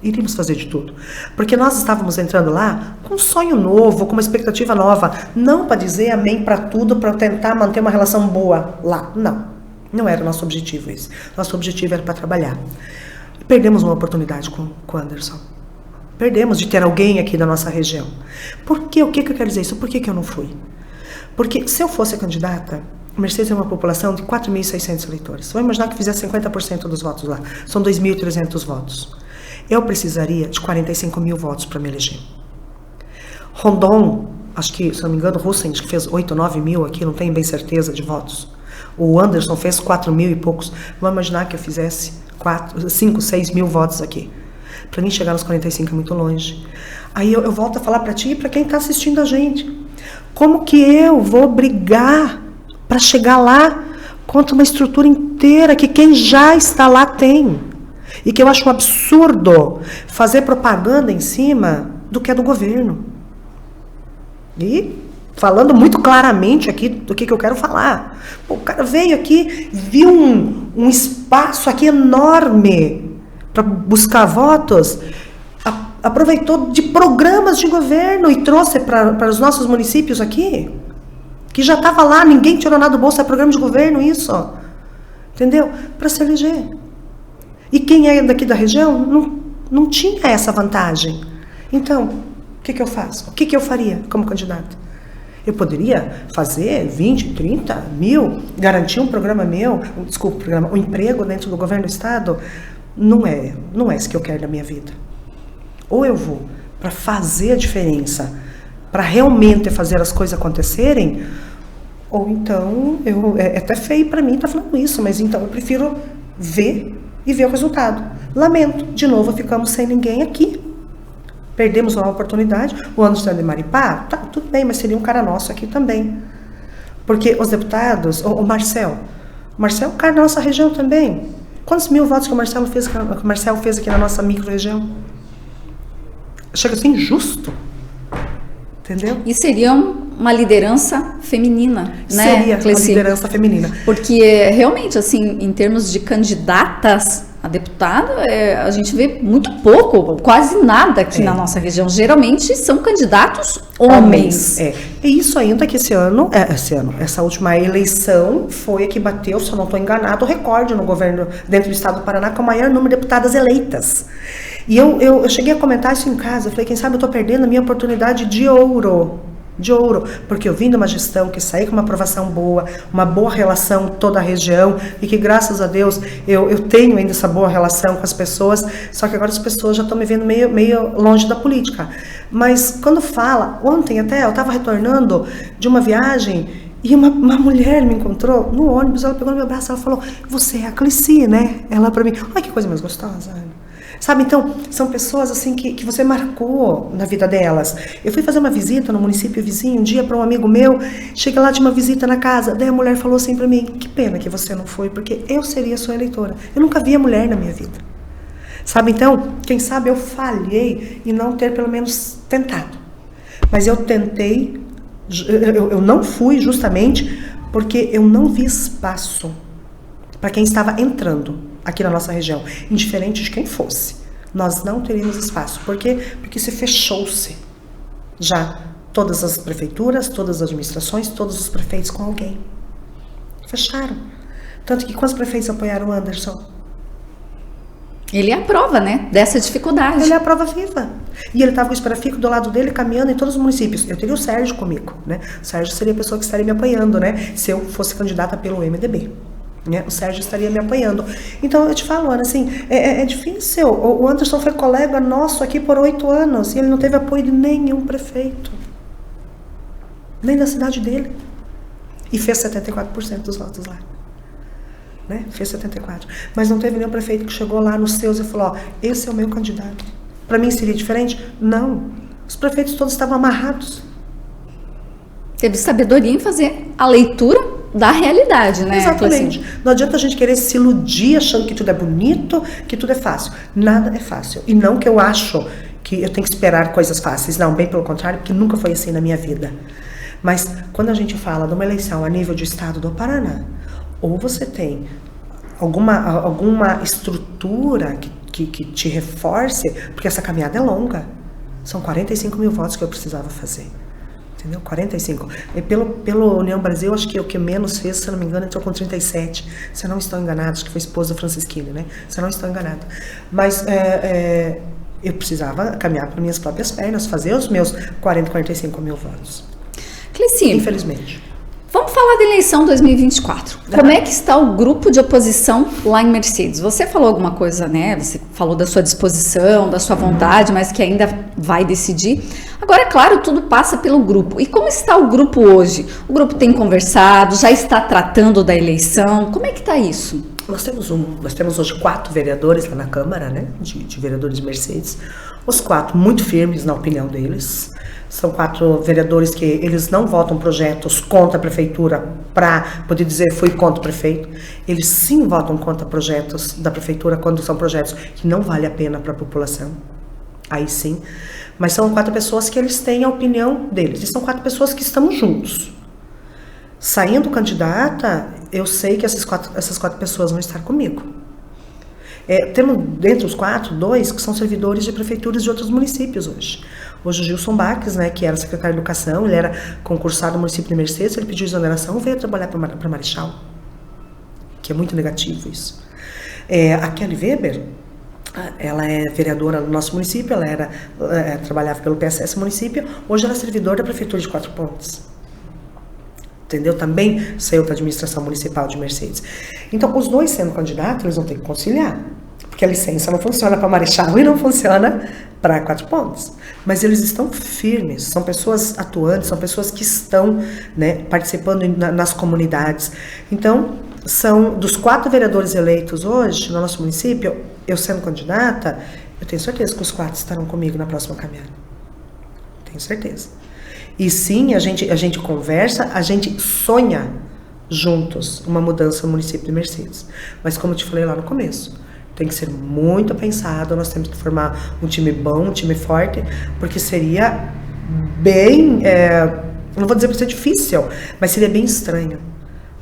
Iríamos fazer de tudo. Porque nós estávamos entrando lá com um sonho novo, com uma expectativa nova. Não para dizer amém para tudo, para tentar manter uma relação boa lá. Não. Não era o nosso objetivo isso. Nosso objetivo era para trabalhar. Perdemos uma oportunidade com o Anderson. Perdemos de ter alguém aqui da nossa região. Por quê? O que eu quero dizer isso? Por que eu não fui? Porque se eu fosse candidata, Mercedes é uma população de 4.600 eleitores. Vamos imaginar que fizesse 50% dos votos lá. São 2.300 votos. Eu precisaria de 45 mil votos para me eleger. Rondon, acho que, se não me engano, Russen que fez 8, 9 mil aqui, não tenho bem certeza de votos. O Anderson fez 4 mil e poucos. Vamos imaginar que eu fizesse 5, 6 mil votos aqui. Para mim chegar nos 45 é muito longe. Aí eu volto a falar para ti e para quem está assistindo a gente. Como que eu vou brigar para chegar lá contra uma estrutura inteira que quem já está lá tem? E que eu acho um absurdo fazer propaganda em cima do que é do governo. E falando muito claramente aqui do que eu quero falar. O cara veio aqui, viu um espaço aqui enorme para buscar votos, aproveitou de programas de governo e trouxe para os nossos municípios aqui, que já estava lá, ninguém tirou nada do bolso, é programa de governo isso. Entendeu? Para se eleger. E quem é daqui da região não tinha essa vantagem. Então, o que eu faço? O que eu faria como candidato? Eu poderia fazer 20, 30 mil, garantir um programa meu, um emprego dentro do governo do estado. Não é isso que eu quero na minha vida. Ou eu vou para fazer a diferença, para realmente fazer as coisas acontecerem, ou então, é até feio para mim estar falando isso, mas então eu prefiro ver e ver o resultado. Lamento, de novo ficamos sem ninguém aqui. Perdemos uma oportunidade. O Anderson de Maripá, tá, tudo bem, mas seria um cara nosso aqui também. Porque os deputados, o Marcel é um cara da nossa região também. Quantos mil votos que o Marcel fez aqui na nossa micro-região? Chega a ser injusto. Entendeu?
E seria uma liderança feminina, né?
Seria uma liderança feminina.
Porque, realmente, assim, em termos de candidatas a deputada, a gente vê muito pouco, quase nada aqui na nossa região. Geralmente são candidatos homens.
E isso ainda que essa última eleição foi a que bateu, se eu não estou enganado, o recorde no governo dentro do estado do Paraná com o maior número de deputadas eleitas. E eu cheguei a comentar isso em casa, eu falei, quem sabe eu estou perdendo a minha oportunidade de ouro, porque eu vim de uma gestão que saí com uma aprovação boa, uma boa relação com toda a região, e que graças a Deus eu tenho ainda essa boa relação com as pessoas, só que agora as pessoas já estão me vendo meio longe da política. Mas quando fala, ontem até eu estava retornando de uma viagem, e uma mulher me encontrou no ônibus, ela pegou no meu braço, ela falou, você é a Clissi, né? Ela para mim, olha que coisa mais gostosa, sabe, então, são pessoas assim que você marcou na vida delas. Eu fui fazer uma visita no município vizinho um dia para um amigo meu, cheguei lá, tinha uma visita na casa, daí a mulher falou assim para mim, que pena que você não foi, porque eu seria sua eleitora. Eu nunca vi a mulher na minha vida. Sabe, então, quem sabe eu falhei em não ter pelo menos tentado. Mas eu tentei, eu não fui justamente porque eu não vi espaço para quem estava entrando aqui na nossa região, indiferente de quem fosse. Nós não teríamos espaço. Por quê? Porque se fechou-se já todas as prefeituras, todas as administrações, todos os prefeitos com alguém. Fecharam. Tanto que quantos prefeitos apoiaram o Anderson?
Ele é a prova, né, dessa dificuldade.
Ele é a prova viva. E ele estava com o Esperafico do lado dele, caminhando em todos os municípios. Eu teria o Sérgio comigo, né? O Sérgio seria a pessoa que estaria me apoiando, né? Se eu fosse candidata pelo MDB. Né? O Sérgio estaria me apoiando. Então eu te falo, Ana, assim, é difícil. O Anderson foi colega nosso aqui por 8 anos e ele não teve apoio de nenhum prefeito, nem da cidade dele, e fez 74% dos votos lá, né? Fez 74%, mas não teve nenhum prefeito que chegou lá nos seus e falou, ó, esse é o meu candidato. Para mim seria diferente? Não, os prefeitos todos estavam amarrados.
Teve sabedoria em fazer a leitura da realidade, né?
Exatamente. Não adianta a gente querer se iludir achando que tudo é bonito, que tudo é fácil. Nada é fácil. E não que eu acho que eu tenho que esperar coisas fáceis. Não, bem pelo contrário, porque nunca foi assim na minha vida. Mas quando a gente fala de uma eleição a nível de estado do Paraná, ou você tem alguma estrutura que te reforce, porque essa caminhada é longa. São 45 mil votos que eu precisava fazer. Entendeu? 45. E pelo União Brasil, acho que o que menos fez, se não me engano, entrou com 37. Se eu não estou enganado, acho que foi esposa Francisquini, né? Se eu não estou enganado. Mas eu precisava caminhar por minhas próprias pernas, fazer os meus 45 mil votos.
Clecy,
infelizmente.
Vamos falar da eleição 2024. Como é que está o grupo de oposição lá em Mercedes? Você falou alguma coisa, né? Você falou da sua disposição, da sua vontade, mas que ainda vai decidir. Agora, é claro, tudo passa pelo grupo. E como está o grupo hoje? O grupo tem conversado, já está tratando da eleição? Como é que está isso?
Nós temos hoje 4 vereadores lá na Câmara, né? De vereadores de Mercedes. Os 4 muito firmes na opinião deles. São 4 vereadores que eles não votam projetos contra a prefeitura para poder dizer fui contra o prefeito. Eles sim votam contra projetos da prefeitura quando são projetos que não vale a pena para a população. Aí sim. Mas são 4 pessoas que eles têm a opinião deles. E são 4 pessoas que estamos juntos. Saindo candidata, eu sei que essas quatro pessoas vão estar comigo. Temos dentre os 4, 2 que são servidores de prefeituras de outros municípios hoje. Hoje o Gilson Baques, né, que era secretário de Educação, ele era concursado no município de Mercedes, ele pediu exoneração e veio trabalhar para Marechal, que é muito negativo isso. A Kelly Weber, ela é vereadora do nosso município, ela trabalhava pelo PSS município, hoje ela é servidora da prefeitura de Quatro Pontes. Entendeu? Também saiu da administração municipal de Mercedes. Então, os 2 sendo candidatos, eles vão ter que conciliar. Porque a licença não funciona para Marechal e não funciona para Quatro Pontes. Mas eles estão firmes, são pessoas atuantes, são pessoas que estão, né, participando nas comunidades. Então, são dos 4 vereadores eleitos hoje no nosso município, eu sendo candidata, eu tenho certeza que os 4 estarão comigo na próxima caminhada. Tenho certeza. E sim, a gente conversa, a gente sonha juntos uma mudança no município de Mercedes. Mas como eu te falei lá no começo, tem que ser muito pensado, nós temos que formar um time bom, um time forte, porque seria bem, não vou dizer para ser difícil, mas seria bem estranho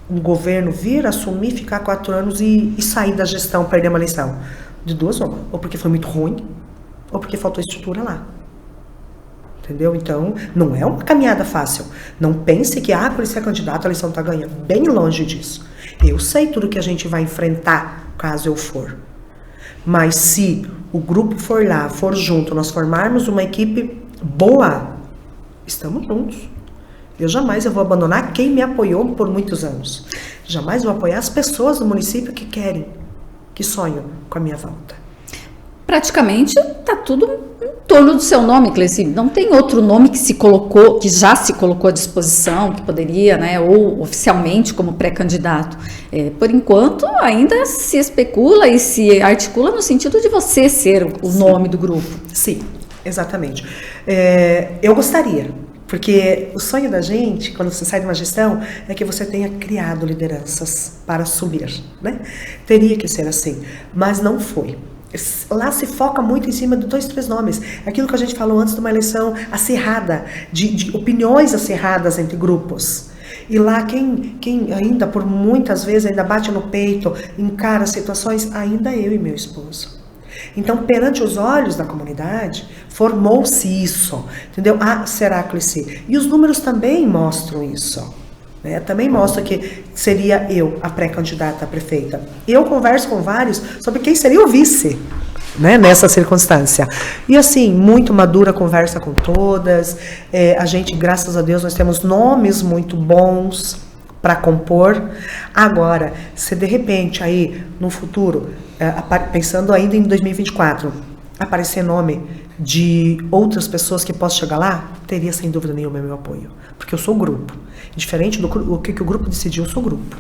um governo vir, assumir, ficar 4 anos e sair da gestão, perder uma eleição. De 2 uma, ou porque foi muito ruim, ou porque faltou estrutura lá. Entendeu? Então, não é uma caminhada fácil. Não pense que, por ser candidato, a eleição está ganhando. Bem longe disso. Eu sei tudo que a gente vai enfrentar caso eu for. Mas se o grupo for lá, for junto, nós formarmos uma equipe boa, estamos juntos. Eu vou abandonar quem me apoiou por muitos anos. Jamais vou apoiar as pessoas do município que querem, que sonham com a minha volta.
Praticamente está tudo em torno do seu nome, Clecy. Não tem outro nome que já se colocou à disposição, que poderia, né, ou oficialmente como pré-candidato. Por enquanto, ainda se especula e se articula no sentido de você ser o nome do grupo.
Sim, exatamente. Eu gostaria, porque o sonho da gente, quando você sai de uma gestão, é que você tenha criado lideranças para subir, né? Teria que ser assim, mas não foi. Lá se foca muito em cima de 2, 3 nomes. Aquilo que a gente falou antes de uma eleição acirrada, de opiniões acirradas entre grupos. E lá quem ainda, por muitas vezes, ainda bate no peito, encara situações, ainda eu e meu esposo. Então, perante os olhos da comunidade, formou-se isso. Entendeu? Será, Clecy? E os números também mostram isso. Também mostra que seria eu a pré-candidata a prefeita. Eu converso com vários sobre quem seria o vice, né, nessa circunstância. E assim, muito madura conversa com todas. A gente, graças a Deus, nós temos nomes muito bons para compor. Agora, se de repente aí no futuro, pensando ainda em 2024, aparecer nome de outras pessoas que possam chegar lá, teria sem dúvida nenhuma meu apoio. Porque eu sou o grupo. Diferente do que o grupo decidiu, eu sou o grupo.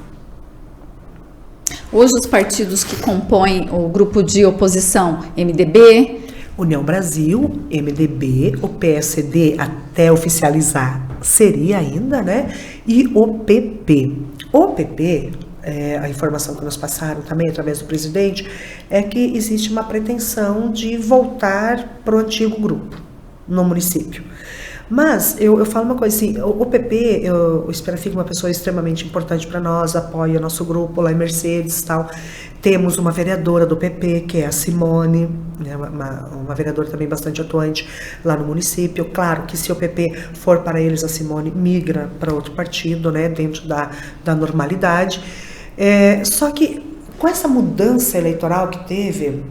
Hoje os partidos que compõem o grupo de oposição, MDB,
União Brasil, MDB, o PSD até oficializar seria ainda, né? E o PP. O PP, a informação que nos passaram também através do presidente, é que existe uma pretensão de voltar para o antigo grupo no município. Mas eu falo uma coisa assim, o PP, o Esperafica é uma pessoa extremamente importante para nós, apoia o nosso grupo lá em Mercedes e tal. Temos uma vereadora do PP, que é a Simone, né, uma vereadora também bastante atuante lá no município. Claro que se o PP for para eles, a Simone migra para outro partido, né, dentro da normalidade. Só que com essa mudança eleitoral que teve,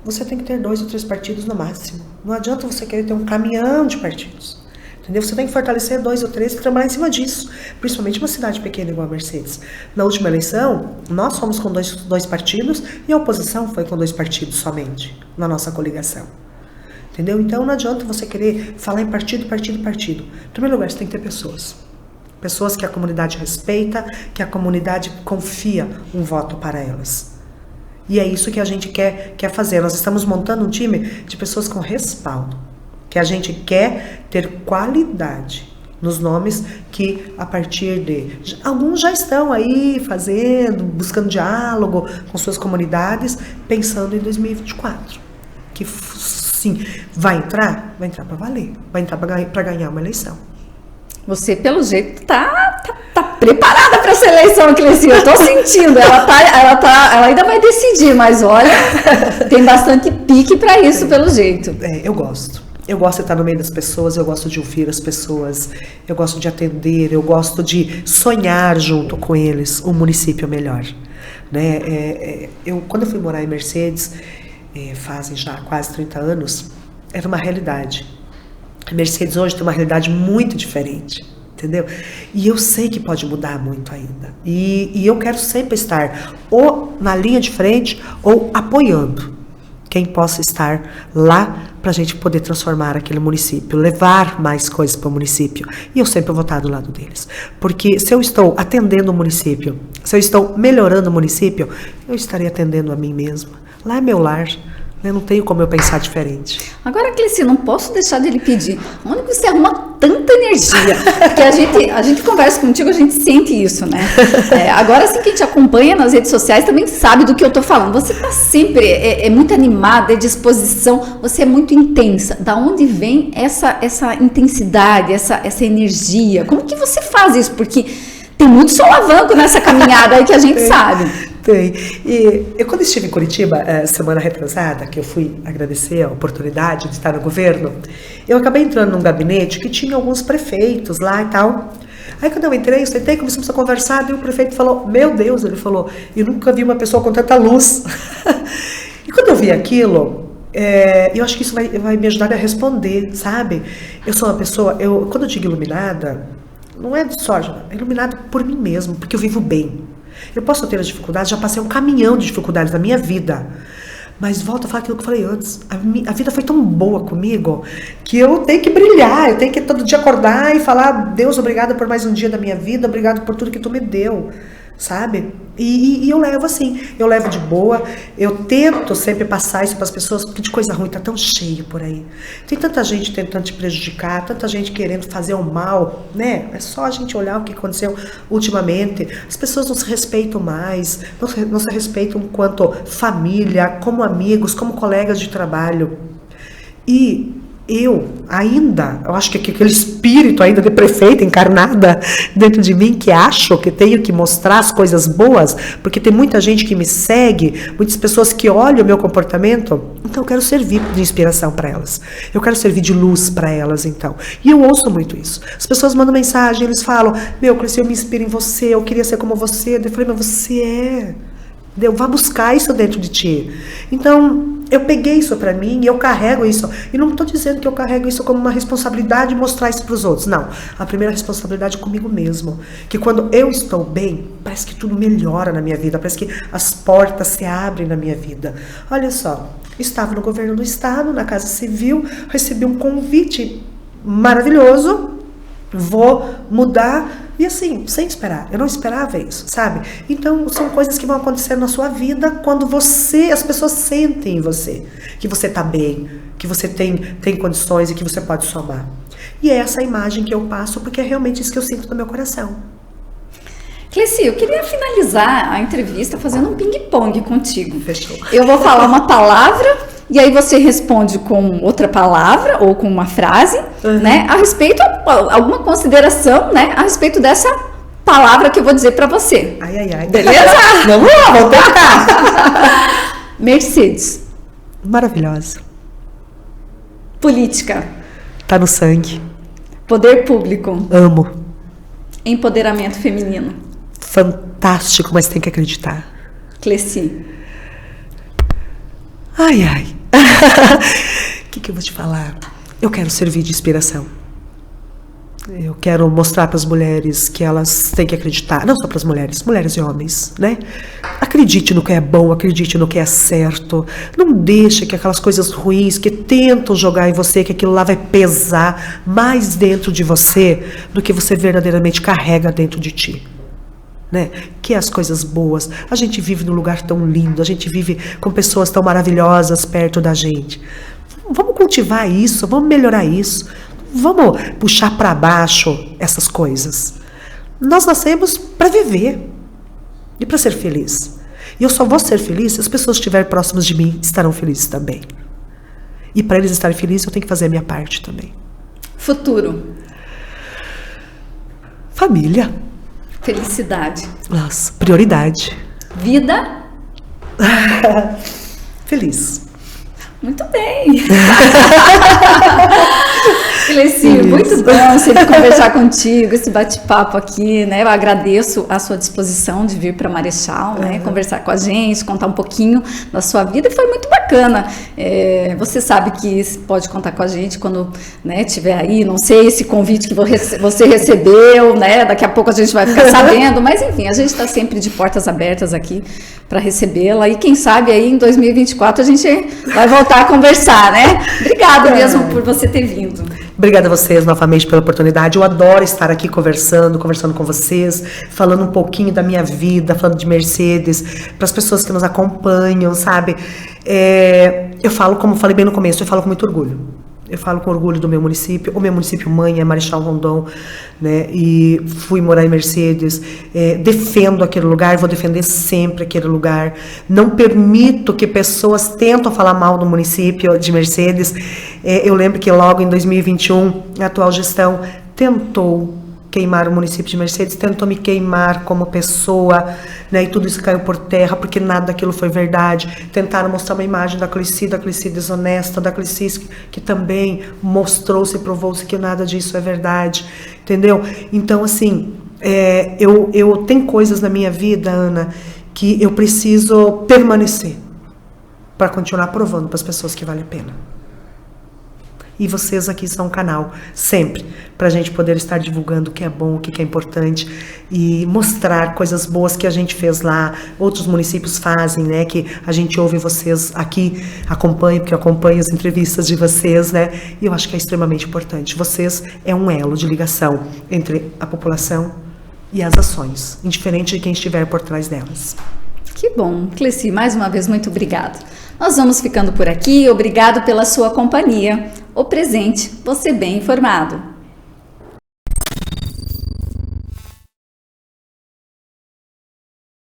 você tem que ter 2 ou 3 partidos no máximo. Não adianta você querer ter um caminhão de partidos. Entendeu? Você tem que fortalecer 2 ou 3 e trabalhar em cima disso. Principalmente uma cidade pequena igual a Mercedes. Na última eleição, nós fomos com dois partidos e a oposição foi com 2 partidos somente na nossa coligação. Entendeu? Então não adianta você querer falar em partido. Em primeiro lugar, você tem que ter pessoas. Pessoas que a comunidade respeita, que a comunidade confia um voto para elas. E é isso que a gente quer fazer. Nós estamos montando um time de pessoas com respaldo. Que a gente quer ter qualidade nos nomes que a partir de... Alguns já estão aí fazendo, buscando diálogo com suas comunidades, pensando em 2024. Que sim, vai entrar para valer, vai entrar para ganhar uma eleição.
Você, pelo jeito, tá preparada para essa eleição, Cleci. Eu tô sentindo. Ela ainda vai decidir, mas olha, tem bastante pique para isso, pelo jeito.
Eu gosto. Eu gosto de estar no meio das pessoas, eu gosto de ouvir as pessoas, eu gosto de atender, eu gosto de sonhar junto com eles um município melhor. Né? Quando eu fui morar em Mercedes, fazem já quase 30 anos, era uma realidade. Mercedes hoje tem uma realidade muito diferente, entendeu? E eu sei que pode mudar muito ainda. E eu quero sempre estar ou na linha de frente ou apoiando quem possa estar lá para a gente poder transformar aquele município, levar mais coisas para o município. E eu sempre vou estar do lado deles. Porque se eu estou atendendo o município, se eu estou melhorando o município, eu estarei atendendo a mim mesma. Lá é meu lar. Eu não tenho como eu pensar diferente.
Agora, Cleci, não posso deixar de lhe pedir. Onde você arruma tanta energia? Porque a gente conversa contigo, a gente sente isso, né? Agora, assim, quem te acompanha nas redes sociais também sabe do que eu tô falando. Você tá sempre muito animada, disposição, você é muito intensa. Da onde vem essa intensidade, essa energia? Como que você faz isso? Porque tem muito solavanco nessa caminhada aí que a gente sabe.
Tem. E eu, quando estive em Curitiba, semana retrasada, que eu fui agradecer a oportunidade de estar no governo, eu acabei entrando num gabinete que tinha alguns prefeitos lá e tal. Aí quando eu entrei, eu sentei, começamos a conversar, e o prefeito falou, meu Deus, ele falou, eu nunca vi uma pessoa com tanta luz. E quando eu vi aquilo, eu acho que isso vai me ajudar a responder, sabe? Eu sou uma pessoa, quando eu digo iluminada, não é de sorte, é iluminada por mim mesmo, porque eu vivo bem. Eu posso ter as dificuldades, já passei um caminhão de dificuldades na minha vida. Mas volto a falar aquilo que eu falei antes. A vida foi tão boa comigo que eu tenho que brilhar, eu tenho que todo dia acordar e falar, Deus, obrigada por mais um dia da minha vida, obrigado por tudo que tu me deu, sabe? E eu levo assim, eu levo de boa, eu tento sempre passar isso para as pessoas, porque de coisa ruim tá tão cheio por aí. Tem tanta gente tentando te prejudicar, tanta gente querendo fazer o mal, né? É só a gente olhar o que aconteceu ultimamente. As pessoas não se respeitam mais, não se respeitam quanto família, como amigos, como colegas de trabalho. E eu acho que aquele espírito ainda de prefeita encarnada dentro de mim, que acho que tenho que mostrar as coisas boas, porque tem muita gente que me segue, muitas pessoas que olham o meu comportamento, então eu quero servir de inspiração para elas, eu quero servir de luz para elas, então. E eu ouço muito isso. As pessoas mandam mensagem, eles falam, Cleci, eu me inspiro em você, eu queria ser como você. Eu falei, mas você é... Vá buscar isso dentro de ti. Então, eu peguei isso pra mim e eu carrego isso. E não estou dizendo que eu carrego isso como uma responsabilidade de mostrar isso pros outros. Não. A primeira responsabilidade é comigo mesmo. Que quando eu estou bem, parece que tudo melhora na minha vida. Parece que as portas se abrem na minha vida. Olha só. Estava no governo do estado, na Casa Civil, recebi um convite maravilhoso. Vou mudar, e assim, sem esperar. Eu não esperava isso, sabe? Então, são coisas que vão acontecer na sua vida quando as pessoas sentem em você que você tá bem, que você tem condições e que você pode somar. E é essa imagem que eu passo, porque é realmente isso que eu sinto no meu coração.
Cleci, eu queria finalizar a entrevista fazendo um ping-pong contigo.
Fechou.
Eu vou falar uma palavra e aí você responde com outra palavra ou com uma frase, né? A respeito, alguma consideração, né? A respeito dessa palavra que eu vou dizer para você.
Ai.
Beleza?
Vamos lá, vamos tentar.
Mercedes.
Maravilhosa.
Política.
Tá no sangue.
Poder público.
Amo.
Empoderamento feminino.
Fantástico, mas tem que acreditar.
Cleci.
Ai. O que eu vou te falar? Eu quero servir de inspiração. Eu quero mostrar para as mulheres que elas têm que acreditar, não só para as mulheres, mulheres e homens, né? Acredite no que é bom, acredite no que é certo. Não deixe que aquelas coisas ruins que tentam jogar em você, que aquilo lá vai pesar mais dentro de você do que você verdadeiramente carrega dentro de ti. Né? Que as coisas boas. A gente vive num lugar tão lindo, a gente vive com pessoas tão maravilhosas perto da gente. Vamos cultivar isso, vamos melhorar isso. Vamos puxar para baixo essas coisas. Nós nascemos para viver e para ser feliz. E eu só vou ser feliz se as pessoas que estiverem próximas de mim estarão felizes também. E para eles estarem felizes, eu tenho que fazer a minha parte também.
Futuro.
Família.
Felicidade.
Nossa, prioridade.
Vida.
Feliz.
Muito bem. Cleci, muito bom sempre conversar contigo, esse bate-papo aqui, né? Eu agradeço a sua disposição de vir para Marechal, né? Conversar com a gente, contar um pouquinho da sua vida, e foi muito bacana. Você sabe que pode contar com a gente quando, né, tiver aí, não sei, esse convite que você recebeu, né? Daqui a pouco a gente vai ficar sabendo, mas enfim, a gente está sempre de portas abertas aqui para recebê-la, e quem sabe aí em 2024 a gente vai voltar a conversar, né? Obrigada mesmo por você ter vindo.
Obrigada a vocês novamente pela oportunidade. Eu adoro estar aqui conversando com vocês, falando um pouquinho da minha vida, falando de Mercedes, para as pessoas que nos acompanham, sabe? Eu falo, como falei bem no começo, eu falo com muito orgulho. Eu falo com orgulho do meu município. O meu município mãe é Marechal Rondon, né? E fui morar em Mercedes. Defendo aquele lugar, vou defender sempre aquele lugar. Não permito que pessoas tentam falar mal do município de Mercedes. Eu lembro que logo em 2021, a atual gestão tentou queimar o município de Mercedes, tentou me queimar como pessoa, né, e tudo isso caiu por terra, porque nada daquilo foi verdade. Tentaram mostrar uma imagem da Cleci desonesta, da Cleci que também mostrou-se e provou-se que nada disso é verdade, entendeu? Então, assim, eu tenho coisas na minha vida, Ana, que eu preciso permanecer para continuar provando para as pessoas que vale a pena. E vocês aqui são um canal, sempre, para a gente poder estar divulgando o que é bom, o que é importante, e mostrar coisas boas que a gente fez lá, outros municípios fazem, né, que a gente ouve vocês aqui, acompanha, porque eu acompanho as entrevistas de vocês, né, e eu acho que é extremamente importante. Vocês é um elo de ligação entre a população e as ações, indiferente de quem estiver por trás delas.
Que bom. Cleci, mais uma vez, muito obrigada. Nós vamos ficando por aqui. Obrigado pela sua companhia. O Presente, você bem informado.